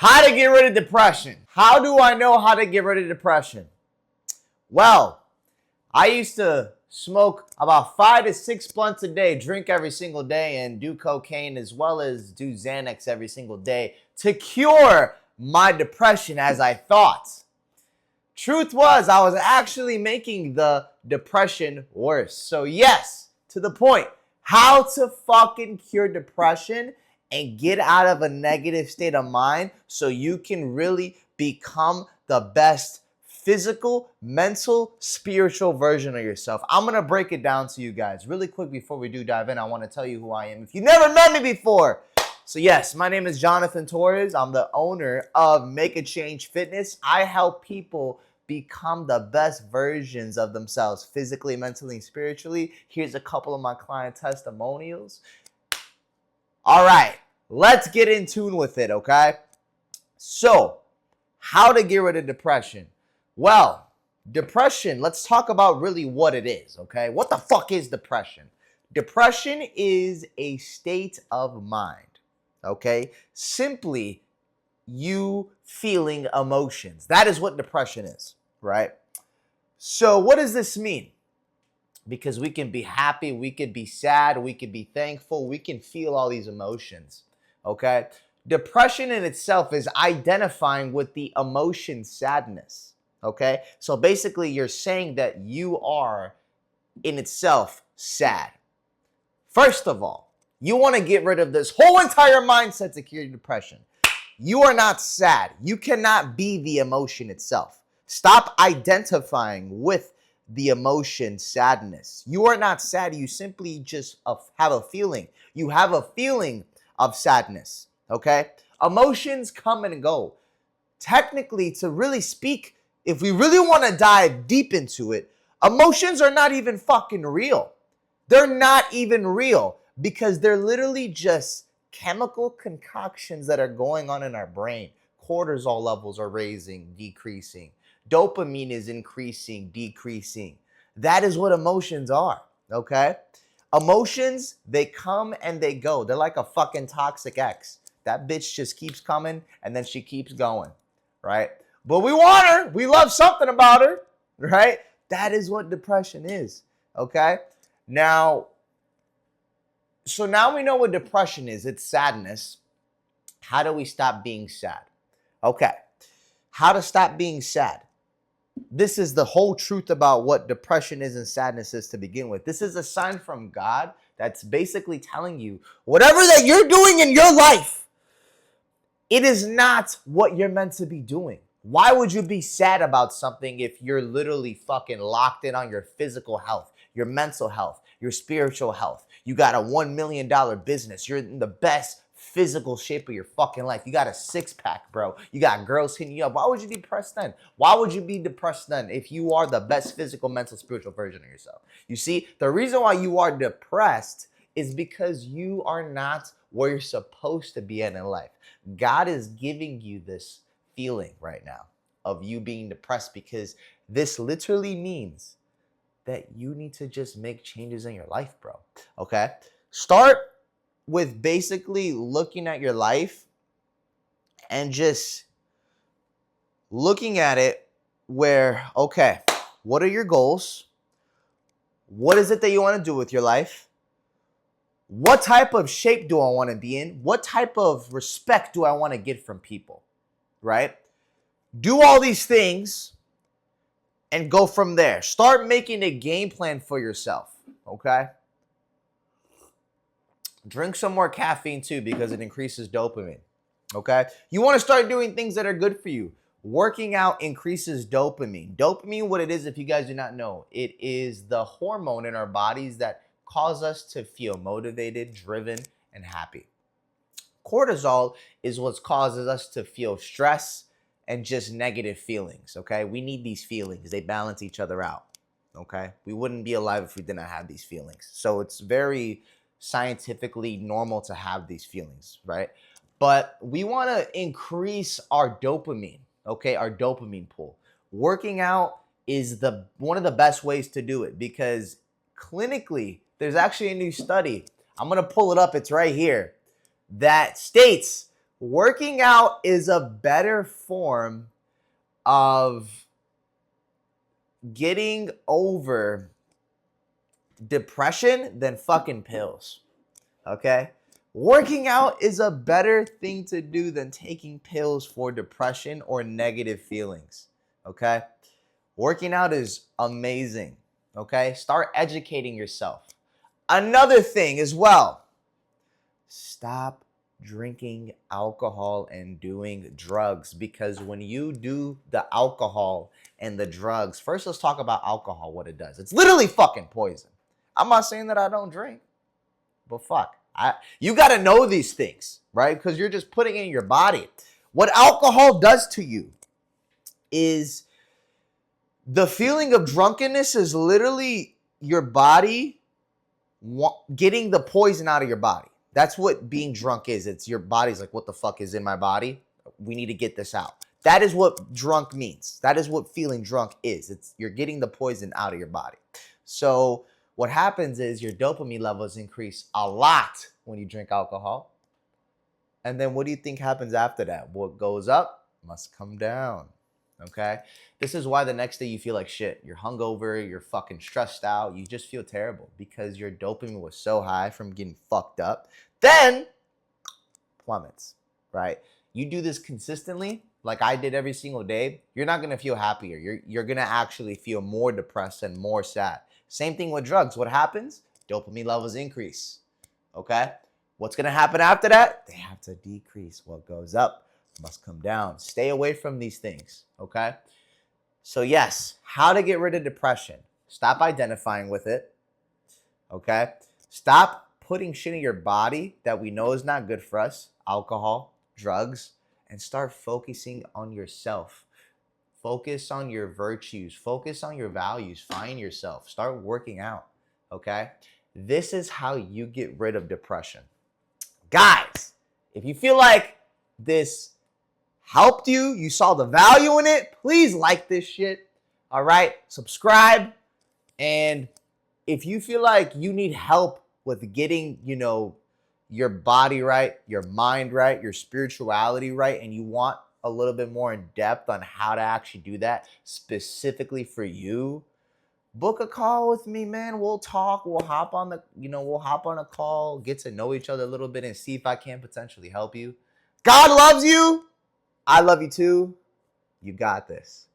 How to get rid of depression. How do I know how to get rid of depression? Well, I used to smoke about 5 to 6 blunts a day, drink every single day, and do cocaine as well as do Xanax every single day to cure my depression as I thought. Truth was, I was actually making the depression worse. So yes, to the point, how to fucking cure depression and get out of a negative state of mind so you can really become the best physical, mental, spiritual version of yourself. I'm going to break it down to you guys. Really quick before we do dive in, I want to tell you who I am if you've never met me before. So yes, my name is Jonathan Torres. I'm the owner of Make a Change Fitness. I help people become the best versions of themselves physically, mentally, and spiritually. Here's a couple of my client testimonials. All right, let's get in tune with it, okay? So, how to get rid of depression? Well, depression, let's talk about really what it is, okay? What the fuck is depression? Depression is a state of mind, okay? Simply you feeling emotions. That is what depression is, right? So what does this mean? Because we can be happy, we could be sad, we could be thankful, we can feel all these emotions, okay? Depression in itself is identifying with the emotion sadness, okay? So basically you're saying that you are in itself sad. First of all, you want to get rid of this whole entire mindset to cure depression. You are not sad. You cannot be the emotion itself. Stop identifying with the emotion sadness. You are not sad. You simply just have a feeling. You have a feeling of sadness, okay? Emotions come and go. Technically, to really speak, if we really want to dive deep into it, emotions are not even fucking real. They're not even real because they're literally just chemical concoctions that are going on in our brain. Cortisol levels are raising, decreasing. Dopamine is increasing, decreasing. That is what emotions are, okay? Emotions, they come and they go. They're like a fucking toxic ex. That bitch just keeps coming and then she keeps going, right? But we want her. We love something about her, right? That is what depression is, okay? So now we know what depression is. It's sadness. How do we stop being sad? Okay. How to stop being sad. This is the whole truth about what depression is and sadness is to begin with. This is a sign from God that's basically telling you whatever that you're doing in your life, it is not what you're meant to be doing. Why would you be sad about something if you're literally fucking locked in on your physical health, your mental health, your spiritual health? You got a $1 million business. You're in the best physical shape of your fucking life. You got a six-pack, bro. You got girls hitting you up. Why would you be depressed then? Why would you be depressed then if you are the best physical, mental, spiritual version of yourself? You see, the reason why you are depressed is because you are not where you're supposed to be in life. God is giving you this feeling right now of you being depressed because this literally means that you need to just make changes in your life, bro. Okay? Start with basically looking at your life and just looking at it where, okay, what are your goals? What is it that you want to do with your life? What type of shape do I want to be in? What type of respect do I want to get from people? Right? Do all these things and go from there. Start making a game plan for yourself, okay? Drink some more caffeine too because it increases dopamine, okay? You want to start doing things that are good for you. Working out increases dopamine. Dopamine, what it is, if you guys do not know, it is the hormone in our bodies that cause us to feel motivated, driven, and happy. Cortisol is what causes us to feel stress and just negative feelings, okay? We need these feelings. They balance each other out, okay? We wouldn't be alive if we did not have these feelings. So it's very scientifically normal to have these feelings, right? But we want to increase our dopamine, okay? Our dopamine pool. Working out is one of the best ways to do it because clinically, there's actually a new study. I'm going to pull it up. It's right here. That states Working out is a better form of getting over depression than fucking pills. Okay? Working out is a better thing to do than taking pills for depression or negative feelings. Okay? Working out is amazing. Okay? Start educating yourself. Another thing as well, stop drinking alcohol and doing drugs, because when you do the alcohol and the drugs, first let's talk about alcohol, what it does. It's literally fucking poison. I'm not saying that I don't drink, but fuck. You got to know these things, right? Because you're just putting it in your body. What alcohol does to you is the feeling of drunkenness is literally your body getting the poison out of your body. That's what being drunk is. It's your body's like, what the fuck is in my body? We need to get this out. That is what drunk means. That is what feeling drunk is. It's you're getting the poison out of your body. So what happens is your dopamine levels increase a lot when you drink alcohol. And then what do you think happens after that? What goes up must come down. Okay? This is why the next day you feel like shit. You're hungover, you're fucking stressed out, you just feel terrible because your dopamine was so high from getting fucked up. Then plummets, right? You do this consistently, like I did every single day, you're not gonna feel happier. You're gonna actually feel more depressed and more sad. Same thing with drugs. What happens? Dopamine levels increase. Okay? What's gonna happen after that? They have to decrease. What goes up must come down. Stay away from these things, okay? So yes, how to get rid of depression. Stop identifying with it, okay? Stop putting shit in your body that we know is not good for us, alcohol, drugs, and start focusing on yourself. Focus on your virtues. Focus on your values. Find yourself. Start working out, okay? This is how you get rid of depression. Guys, if you feel like this helped you, you saw the value in it, please like this shit, all right? Subscribe, and if you feel like you need help with getting, your body right, your mind right, your spirituality right, and you want a little bit more in depth on how to actually do that specifically for you, book a call with me, man. We'll talk. We'll hop on a call, get to know each other a little bit and see if I can potentially help you. God loves you. I love you too. You got this.